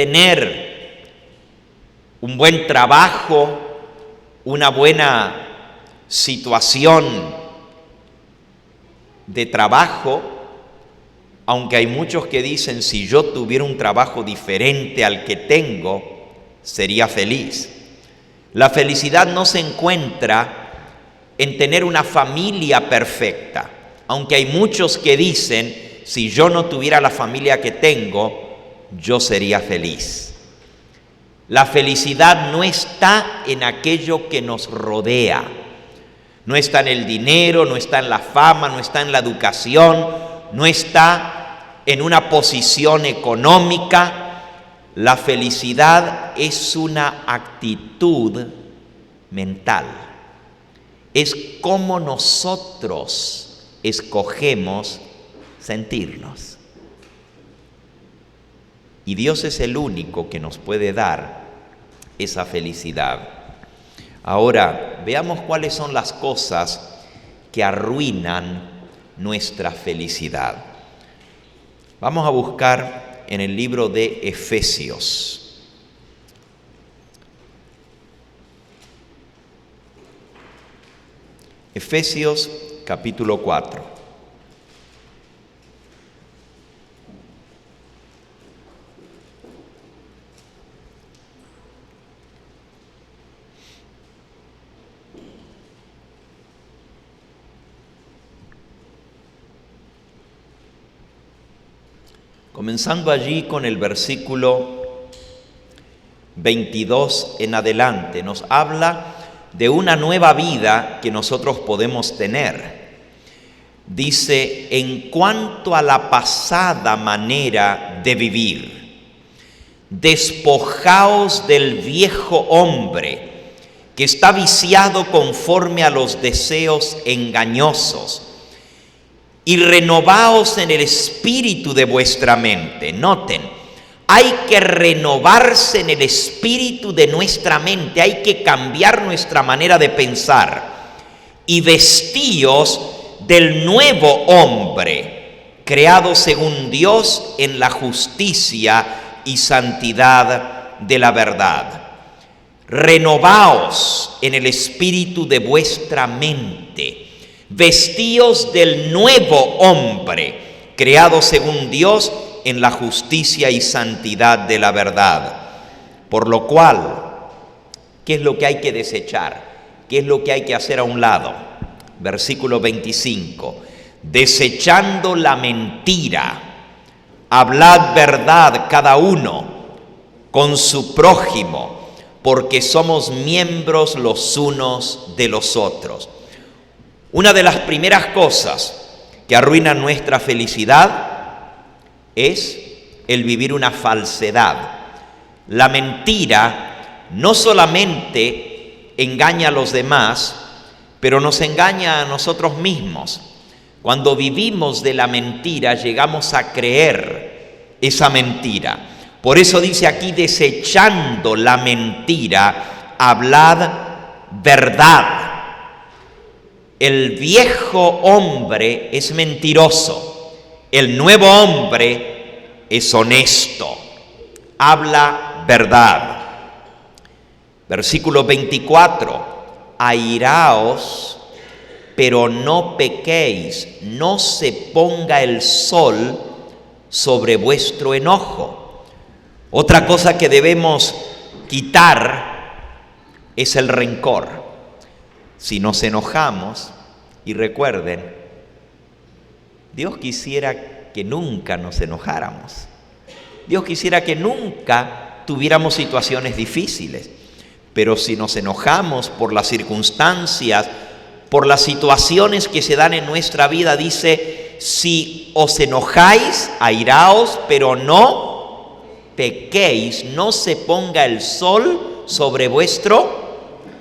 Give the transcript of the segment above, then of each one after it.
tener un buen trabajo, una buena situación de trabajo, aunque hay muchos que dicen, si yo tuviera un trabajo diferente al que tengo, sería feliz. La felicidad no se encuentra en tener una familia perfecta, aunque hay muchos que dicen, si yo no tuviera la familia que tengo, yo sería feliz. La felicidad no está en aquello que nos rodea, no está en el dinero, no está en la fama, no está en la educación, no está en una posición económica. La felicidad es una actitud mental, es cómo nosotros escogemos sentirnos. Y Dios es el único que nos puede dar esa felicidad. Ahora, veamos cuáles son las cosas que arruinan nuestra felicidad. Vamos a buscar en el libro de Efesios. Efesios capítulo 4. Comenzando allí con el versículo 22 en adelante, nos habla de una nueva vida que nosotros podemos tener. Dice, en cuanto a la pasada manera de vivir, despojaos del viejo hombre que está viciado conforme a los deseos engañosos, y renovaos en el espíritu de vuestra mente. Noten, hay que renovarse en el espíritu de nuestra mente, hay que cambiar nuestra manera de pensar. Y vestíos del nuevo hombre, creado según Dios en la justicia y santidad de la verdad. Renovaos en el espíritu de vuestra mente. Vestíos del nuevo hombre, creado según Dios en la justicia y santidad de la verdad. Por lo cual, ¿qué es lo que hay que desechar? ¿Qué es lo que hay que hacer a un lado? Versículo 25. Desechando la mentira, hablad verdad cada uno con su prójimo, porque somos miembros los unos de los otros. Una de las primeras cosas que arruinan nuestra felicidad es el vivir una falsedad. La mentira no solamente engaña a los demás, pero nos engaña a nosotros mismos. Cuando vivimos de la mentira, llegamos a creer esa mentira. Por eso dice aquí, desechando la mentira, hablad verdad. El viejo hombre es mentiroso, el nuevo hombre es honesto, habla verdad. Versículo 24, airaos, pero no pequéis, no se ponga el sol sobre vuestro enojo. Otra cosa que debemos quitar es el rencor. Si nos enojamos, y recuerden, Dios quisiera que nunca nos enojáramos. Dios quisiera que nunca tuviéramos situaciones difíciles. Pero si nos enojamos por las circunstancias, por las situaciones que se dan en nuestra vida, dice, si os enojáis, airaos, pero no pequéis, no se ponga el sol sobre vuestro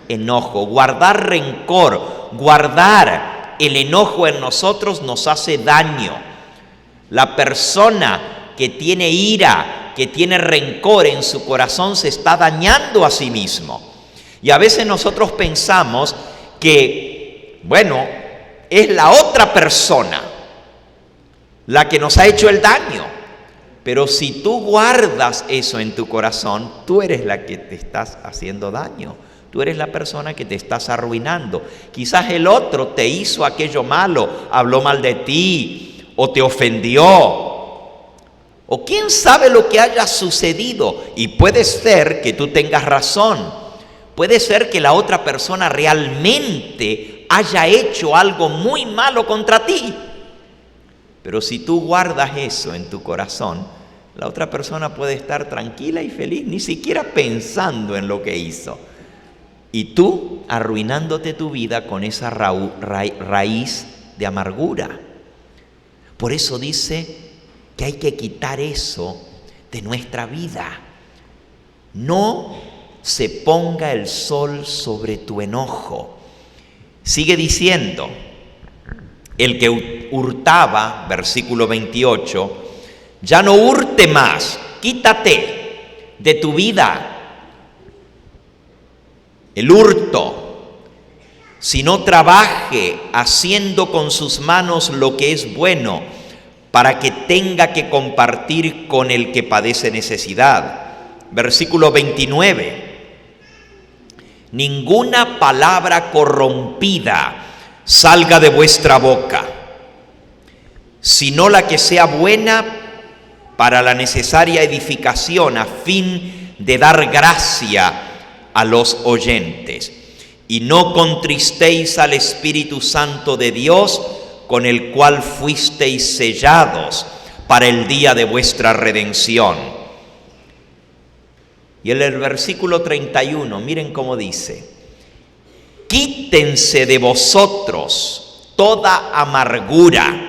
enojo. Guardar rencor, guardar el enojo en nosotros nos hace daño. La persona que tiene ira, que tiene rencor en su corazón, se está dañando a sí mismo. Y a veces nosotros pensamos que, bueno, es la otra persona la que nos ha hecho el daño. Pero si tú guardas eso en tu corazón, tú eres la que te estás haciendo daño. Tú eres la persona que te estás arruinando. Quizás el otro te hizo aquello malo, habló mal de ti o te ofendió. O quién sabe lo que haya sucedido. Y puede ser que tú tengas razón. Puede ser que la otra persona realmente haya hecho algo muy malo contra ti. Pero si tú guardas eso en tu corazón, la otra persona puede estar tranquila y feliz, ni siquiera pensando en lo que hizo. Y tú arruinándote tu vida con esa raíz de amargura. Por eso dice que hay que quitar eso de nuestra vida. No se ponga el sol sobre tu enojo. Sigue diciendo, el que hurtaba, versículo 28, ya no hurte más, quítate de tu vida el hurto, sino trabaje haciendo con sus manos lo que es bueno, para que tenga que compartir con el que padece necesidad. Versículo 29, ninguna palabra corrompida salga de vuestra boca, sino la que sea buena para la necesaria edificación, a fin de dar gracia a los oyentes. Y no contristéis al Espíritu Santo de Dios, con el cual fuisteis sellados para el día de vuestra redención. Y en el versículo 31, miren cómo dice, quítense de vosotros toda amargura.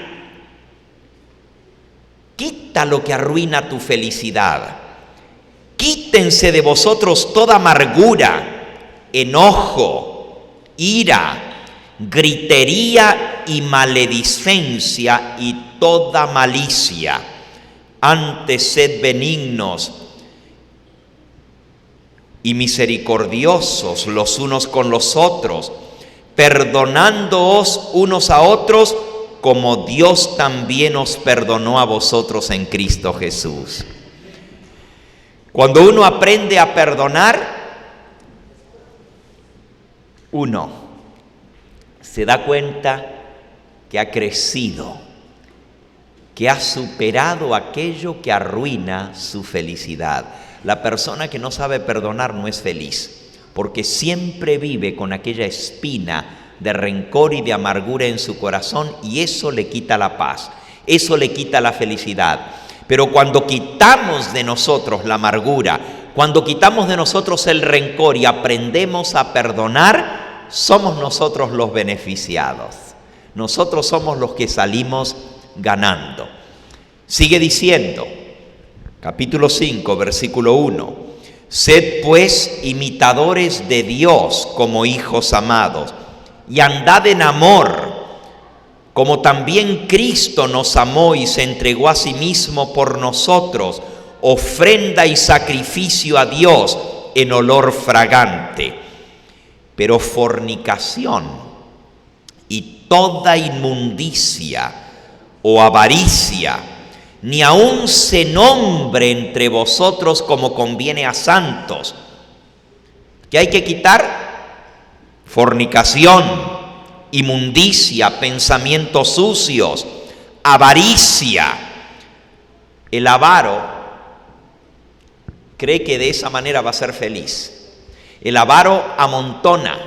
Quita lo que arruina tu felicidad. Quítense de vosotros toda amargura, enojo, ira, gritería y maledicencia y toda malicia. Antes sed benignos y misericordiosos los unos con los otros, perdonándoos unos a otros, como Dios también os perdonó a vosotros en Cristo Jesús. Cuando uno aprende a perdonar, uno se da cuenta que ha crecido, que ha superado aquello que arruina su felicidad. La persona que no sabe perdonar no es feliz, porque siempre vive con aquella espina de rencor y de amargura en su corazón, y eso le quita la paz, eso le quita la felicidad. Pero cuando quitamos de nosotros la amargura, cuando quitamos de nosotros el rencor y aprendemos a perdonar, somos nosotros los beneficiados. Nosotros somos los que salimos ganando. Sigue diciendo, capítulo 5, versículo 1, sed pues imitadores de Dios como hijos amados, y andad en amor, como también Cristo nos amó y se entregó a sí mismo por nosotros, ofrenda y sacrificio a Dios en olor fragante. Pero fornicación y toda inmundicia o avaricia, ni aun se nombre entre vosotros como conviene a santos. ¿Qué hay que quitar? Fornicación, inmundicia, pensamientos sucios, avaricia. El avaro cree que de esa manera va a ser feliz. El avaro amontona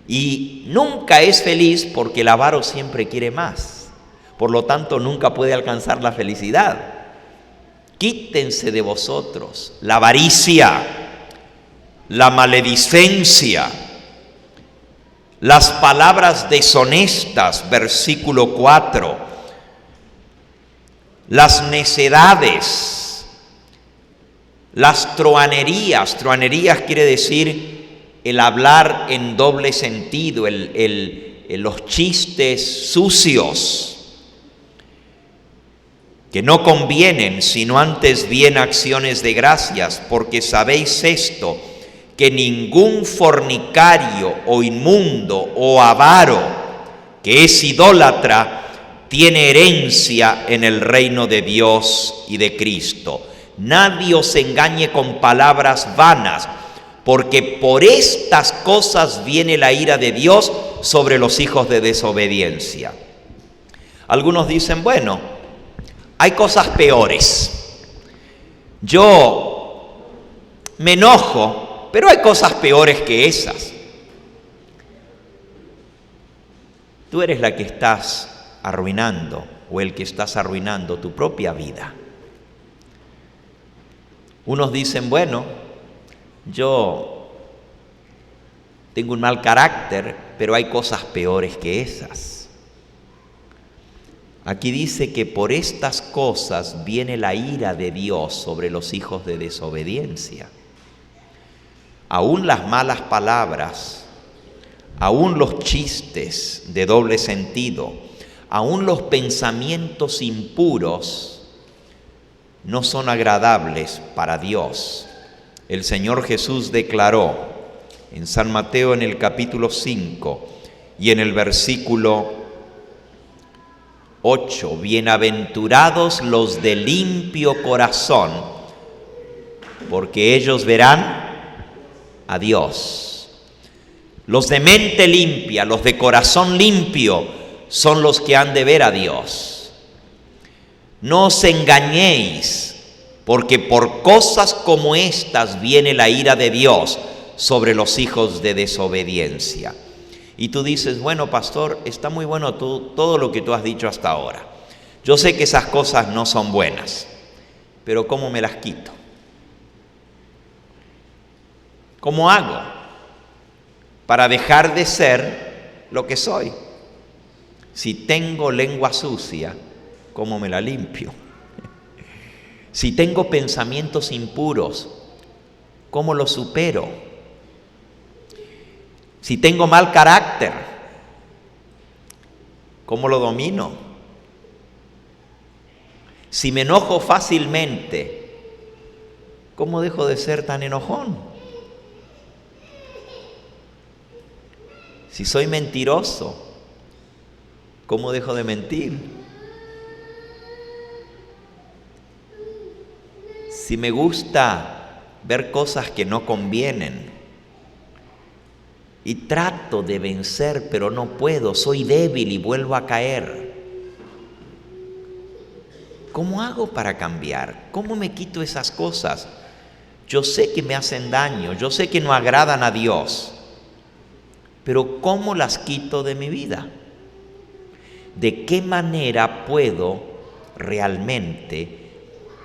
y nunca es feliz, porque el avaro siempre quiere más. Por lo tanto, nunca puede alcanzar la felicidad. Quítense de vosotros la avaricia, la maledicencia, las palabras deshonestas, versículo 4, las necedades, las truanerías. Truanerías quiere decir el hablar en doble sentido, los chistes sucios que no convienen, sino antes bien acciones de gracias, porque sabéis esto, que ningún fornicario o inmundo o avaro, que es idólatra, tiene herencia en el reino de Dios y de Cristo. Nadie os engañe con palabras vanas, porque por estas cosas viene la ira de Dios sobre los hijos de desobediencia. Algunos dicen, bueno, hay cosas peores. Yo me enojo, pero hay cosas peores que esas. Tú eres la que estás arruinando, o el que estás arruinando tu propia vida. Unos dicen, bueno, yo tengo un mal carácter, pero hay cosas peores que esas. Aquí dice que por estas cosas viene la ira de Dios sobre los hijos de desobediencia. Aún las malas palabras, aún los chistes de doble sentido, aún los pensamientos impuros no son agradables para Dios. El Señor Jesús declaró en San Mateo en el capítulo 5 y en el versículo 8, bienaventurados los de limpio corazón, porque ellos verán a Dios. Los de mente limpia, los de corazón limpio, son los que han de ver a Dios. No os engañéis, porque por cosas como estas viene la ira de Dios sobre los hijos de desobediencia. Y tú dices, bueno, pastor, está muy bueno todo lo que tú has dicho hasta ahora. Yo sé que esas cosas no son buenas, pero ¿cómo me las quito? ¿Cómo hago para dejar de ser lo que soy? Si tengo lengua sucia, ¿cómo me la limpio? Si tengo pensamientos impuros, ¿cómo los supero? Si tengo mal carácter, ¿cómo lo domino? Si me enojo fácilmente, ¿cómo dejo de ser tan enojón? Si soy mentiroso, ¿cómo dejo de mentir? Si me gusta ver cosas que no convienen y trato de vencer, pero no puedo, soy débil y vuelvo a caer, ¿cómo hago para cambiar? ¿Cómo me quito esas cosas? Yo sé que me hacen daño, yo sé que no agradan a Dios, pero ¿cómo las quito de mi vida? ¿De qué manera puedo realmente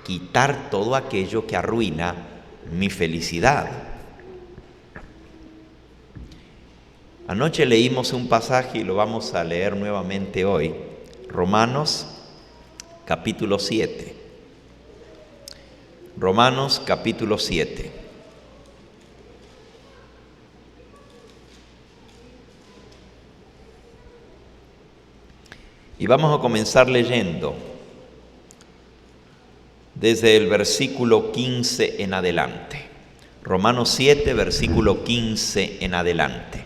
quitar todo aquello que arruina mi felicidad? Anoche leímos un pasaje y lo vamos a leer nuevamente hoy, Romanos capítulo 7. Romanos capítulo 7. Y vamos a comenzar leyendo desde el versículo 15 en adelante. Romanos 7, versículo 15 en adelante.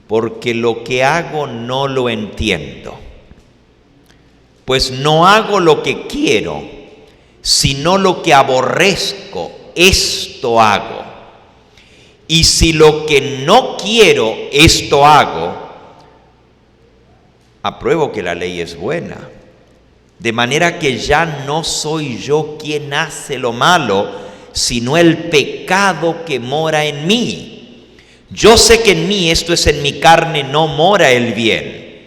Porque lo que hago no lo entiendo, pues no hago lo que quiero, sino lo que aborrezco, esto hago. Y si lo que no quiero, esto hago, apruebo que la ley es buena. De manera que ya no soy yo quien hace lo malo, sino el pecado que mora en mí. Yo sé que en mí, esto es en mi carne, no mora el bien,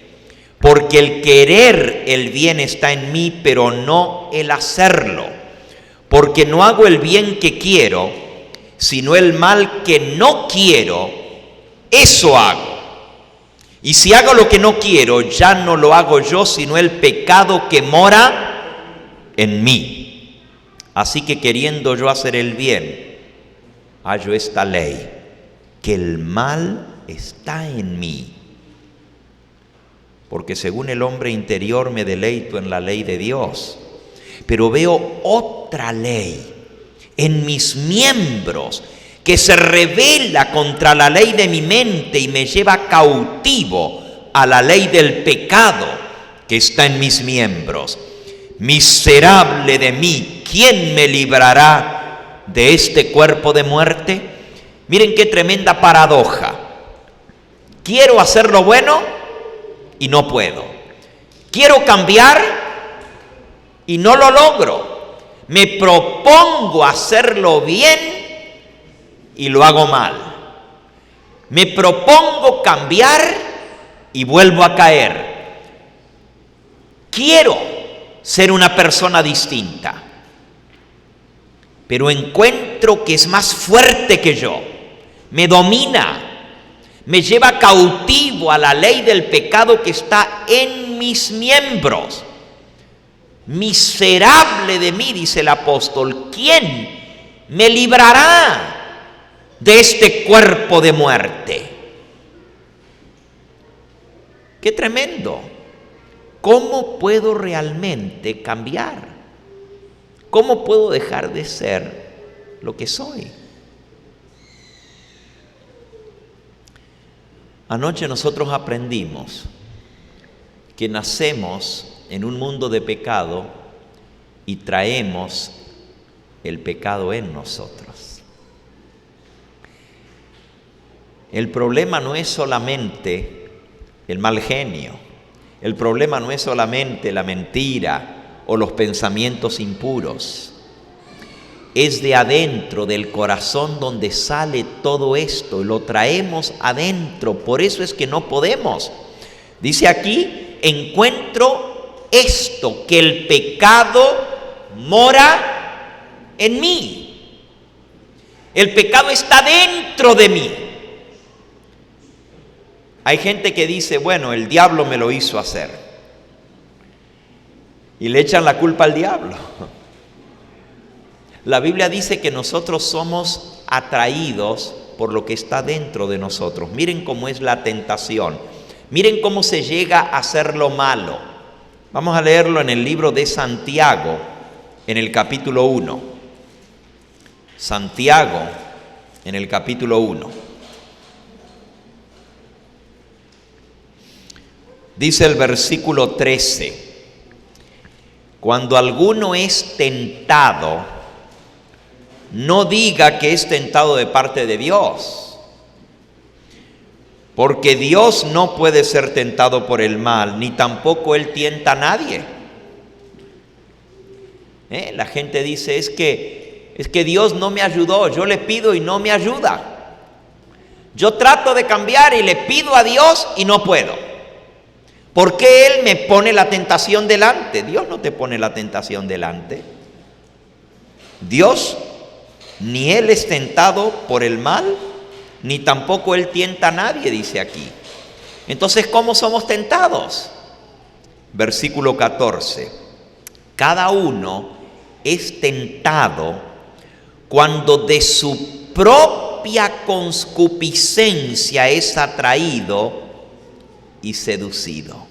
porque el querer el bien está en mí, pero no el hacerlo. Porque no hago el bien que quiero, sino el mal que no quiero, eso hago. Y si hago lo que no quiero, ya no lo hago yo, sino el pecado que mora en mí. Así que queriendo yo hacer el bien, hallo esta ley, que el mal está en mí. Porque según el hombre interior me deleito en la ley de Dios, pero veo otra ley en mis miembros que se rebela contra la ley de mi mente y me lleva cautivo a la ley del pecado que está en mis miembros. Miserable de mí, ¿quién me librará de este cuerpo de muerte? Miren qué tremenda paradoja. Quiero hacer lo bueno y no puedo. Quiero cambiar y no lo logro. Me propongo hacerlo bien y lo hago mal. Me propongo cambiar y vuelvo a caer. Quiero ser una persona distinta, pero encuentro que es más fuerte que yo, me domina, me lleva cautivo a la ley del pecado que está en mis miembros. Miserable de mí, dice el apóstol, ¿quién me librará de este cuerpo de muerte? ¡Qué tremendo! ¿Cómo puedo realmente cambiar? ¿Cómo puedo dejar de ser lo que soy? Anoche nosotros aprendimos que nacemos en un mundo de pecado y traemos el pecado en nosotros. El problema no es solamente el mal genio, el problema no es solamente la mentira o los pensamientos impuros. Es de adentro, del corazón, donde sale todo esto y lo traemos adentro. Por eso es que no podemos. Dice aquí, encuentro esto, que el pecado mora en mí. El pecado está dentro de mí. Hay gente que dice, bueno, el diablo me lo hizo hacer. Y le echan la culpa al diablo. La Biblia dice que nosotros somos atraídos por lo que está dentro de nosotros. Miren cómo es la tentación. Miren cómo se llega a hacer lo malo. Vamos a leerlo en el libro de Santiago, en el capítulo 1. Santiago, en el capítulo 1. Dice el versículo 13, cuando alguno es tentado, no diga que es tentado de parte de Dios, porque Dios no puede ser tentado por el mal, ni tampoco Él tienta a nadie. La gente dice, es que Dios no me ayudó, yo le pido y no me ayuda. Yo trato de cambiar y le pido a Dios y no puedo. ¿Por qué Él me pone la tentación delante? Dios no te pone la tentación delante. Dios, ni Él es tentado por el mal, ni tampoco Él tienta a nadie, dice aquí. Entonces, ¿cómo somos tentados? Versículo 14. Cada uno es tentado cuando de su propia concupiscencia es atraído y seducido.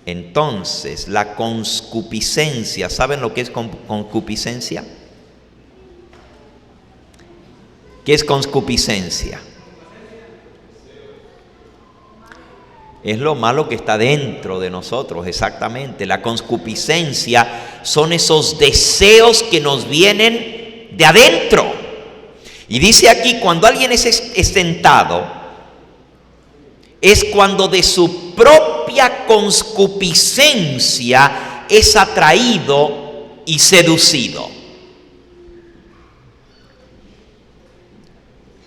Entonces, la concupiscencia, ¿saben lo que es concupiscencia? ¿Qué es concupiscencia? Es lo malo que está dentro de nosotros, exactamente. La concupiscencia son esos deseos que nos vienen de adentro. Y dice aquí, cuando alguien es tentado, es cuando de su propia concupiscencia es atraído y seducido.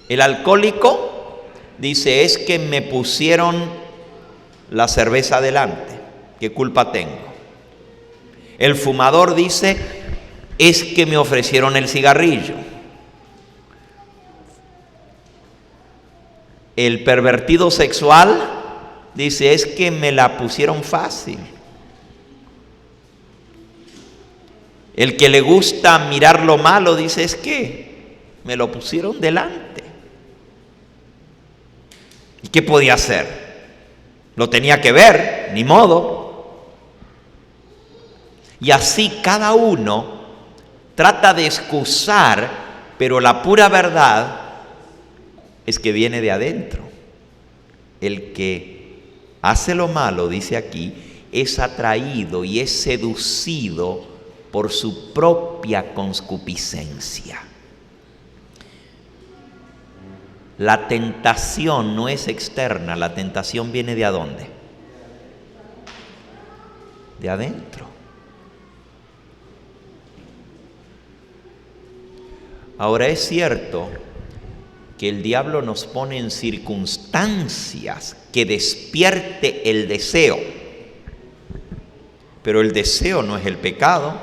El alcohólico dice, es que me pusieron la cerveza delante, ¿qué culpa tengo? El fumador dice, es que me ofrecieron el cigarrillo. El pervertido sexual dice, es que me la pusieron fácil. El que le gusta mirar lo malo dice, es que me lo pusieron delante. ¿Y qué podía hacer? Lo tenía que ver, ni modo. Y así cada uno trata de excusar, pero la pura verdad es que viene de adentro. El que hace lo malo, dice aquí, es atraído y es seducido por su propia concupiscencia. La tentación no es externa, la tentación viene ¿de dónde? De adentro. Ahora es cierto que el diablo nos pone en circunstancias que despierte el deseo, pero el deseo no es el pecado.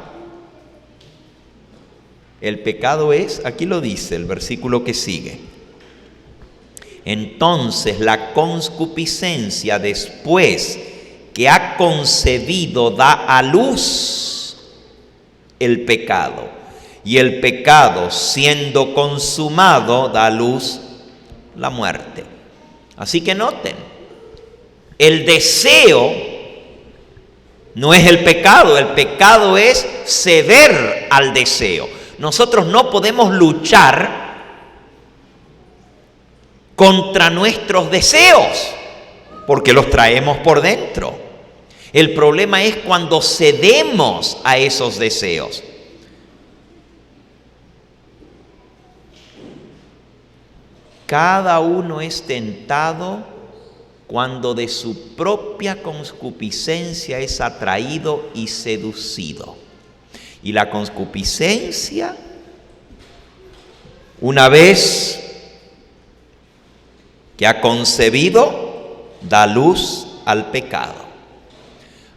El pecado es, aquí lo dice el versículo que sigue: entonces la concupiscencia, después que ha concebido, da a luz el pecado. Y el pecado, siendo consumado, da a luz la muerte. Así que noten, el deseo no es el pecado es ceder al deseo. Nosotros no podemos luchar contra nuestros deseos, porque los traemos por dentro. El problema es cuando cedemos a esos deseos. Cada uno es tentado cuando de su propia concupiscencia es atraído y seducido. Y la concupiscencia, una vez que ha concebido, da luz al pecado.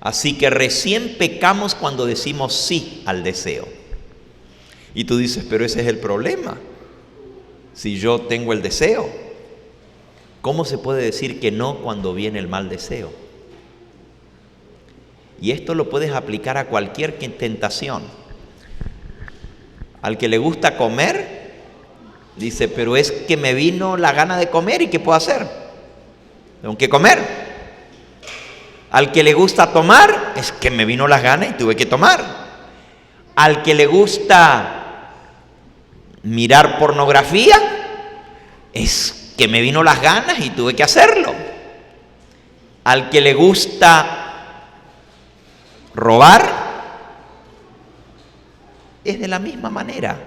Así que recién pecamos cuando decimos sí al deseo. Y tú dices, pero ese es el problema. Si yo tengo el deseo, ¿cómo se puede decir que no cuando viene el mal deseo? Y esto lo puedes aplicar a cualquier tentación. Al que le gusta comer, dice, pero es que me vino la gana de comer, ¿y qué puedo hacer? Tengo que comer. Al que le gusta tomar, es que me vino las ganas y tuve que tomar. Al que le gusta mirar pornografía, es que me vino las ganas y tuve que hacerlo. Al que le gusta robar, es de la misma manera.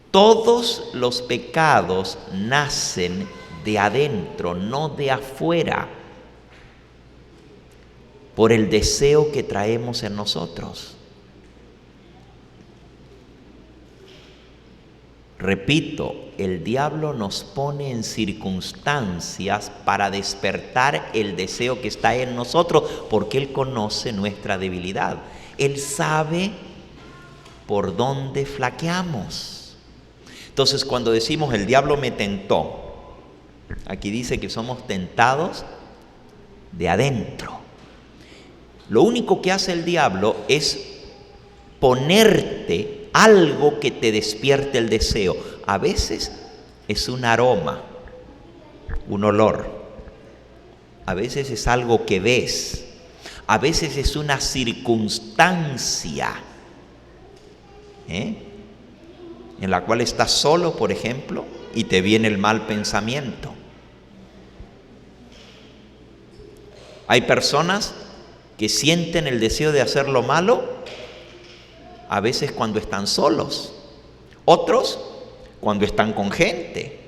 Todos los pecados nacen de adentro, no de afuera, por el deseo que traemos en nosotros. Repito, el diablo nos pone en circunstancias para despertar el deseo que está en nosotros, porque él conoce nuestra debilidad. Él sabe por dónde flaqueamos. Entonces, cuando decimos el diablo me tentó, aquí dice que somos tentados de adentro. Lo único que hace el diablo es ponerte algo que te despierte el deseo. A veces es un aroma, un olor. A veces es algo que ves. A veces es una circunstancia en la cual estás solo, por ejemplo, y te viene el mal pensamiento. Hay personas que sienten el deseo de hacer lo malo a veces cuando están solos, otros cuando están con gente.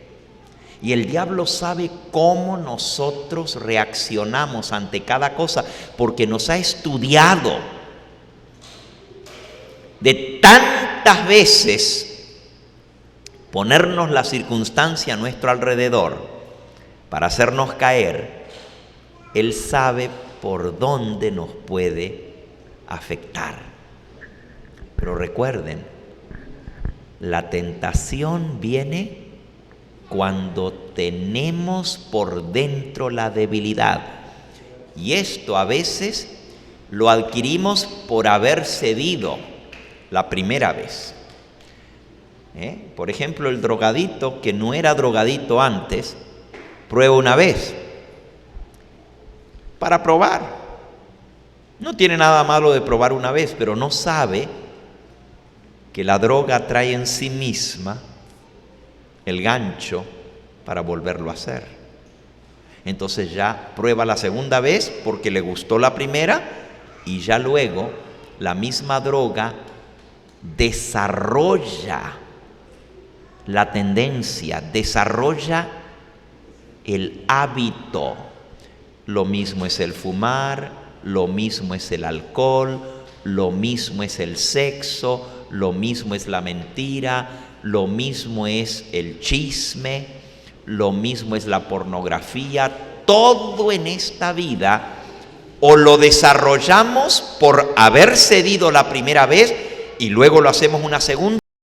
Y el diablo sabe cómo nosotros reaccionamos ante cada cosa, porque nos ha estudiado de tantas veces ponernos la circunstancia a nuestro alrededor para hacernos caer. Él sabe por dónde nos puede afectar. Pero recuerden, la tentación viene cuando tenemos por dentro la debilidad. Y esto a veces lo adquirimos por haber cedido la primera vez. Por ejemplo, el drogadito que no era drogadito antes, prueba una vez para probar. No tiene nada malo de probar una vez, pero no sabe que la droga trae en sí misma el gancho para volverlo a hacer. Entonces ya prueba la segunda vez porque le gustó la primera y ya luego la misma droga desarrolla la tendencia, desarrolla el hábito. Lo mismo es el fumar, lo mismo es el alcohol, lo mismo es el sexo, lo mismo es la mentira, lo mismo es el chisme, lo mismo es la pornografía. Todo en esta vida o lo desarrollamos por haber cedido la primera vez y luego lo hacemos una segunda